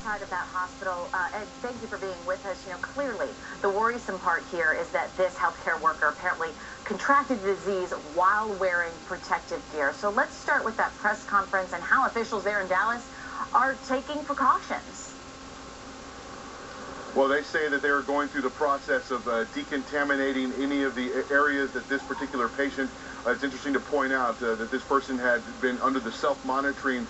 outside of that hospital. And thank you for being with us. You know, clearly the worrisome part here is that this healthcare worker apparently contracted the disease while wearing protective gear. So let's start with that press conference and how officials there in Dallas are taking precautions. Well, they say that they are going through the process of decontaminating any of the areas that this particular patient. It's interesting to point out that this person had been under the self-monitoring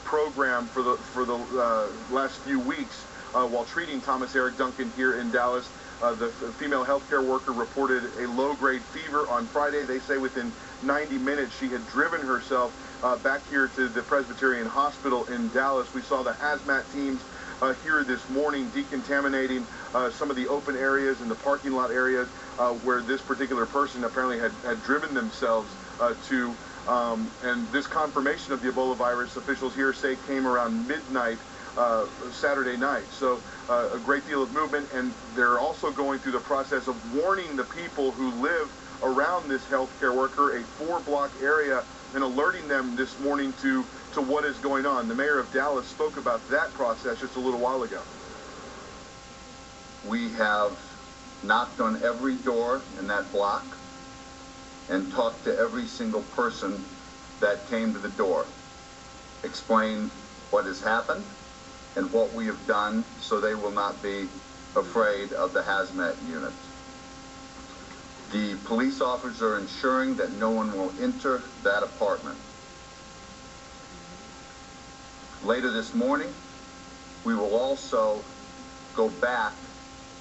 program for the last few weeks while treating Thomas Eric Duncan here in Dallas. The female healthcare worker reported a low-grade fever on Friday. They say within 90 minutes she had driven herself back here to the Presbyterian Hospital in Dallas. We saw the hazmat teams here this morning decontaminating some of the open areas and the parking lot areas where this particular person apparently had driven themselves to. And this confirmation of the Ebola virus, officials here say, came around midnight Saturday night. So a great deal of movement, and they're also going through the process of warning the people who live around this healthcare worker, a 4-block area, and alerting them this morning to what is going on. The mayor of Dallas spoke about that process just a little while ago. We have knocked on every door in that block and talked to every single person that came to the door, explained what has happened and what we have done so they will not be afraid of the hazmat unit. The police officers are ensuring that no one will enter that apartment. Later this morning, we will also go back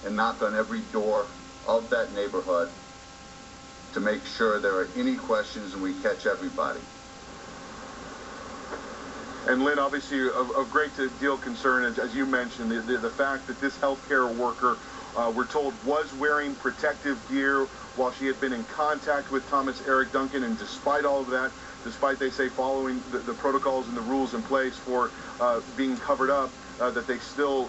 and knock on every door of that neighborhood to make sure there are any questions and we catch everybody. And Lynn, obviously of great deal of concern, as you mentioned, the fact that this healthcare worker, we're told, was wearing protective gear while she had been in contact with Thomas Eric Duncan, and despite all of that, despite, they say, following the protocols and the rules in place for being covered up, that they still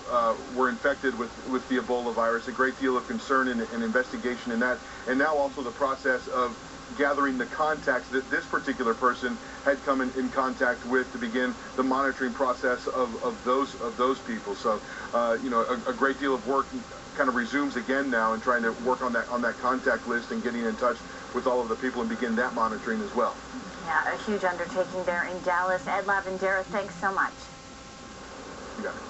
were infected with the Ebola virus. A great deal of concern and investigation in that. And now also the process of gathering the contacts that this particular person had come in contact with to begin the monitoring process of those people. So, you know, a great deal of work kind of resumes again now, and trying to work on that contact list and getting in touch with all of the people and begin that monitoring as well. Yeah, a huge undertaking there in Dallas. Ed Lavendera, thanks so much. You got it.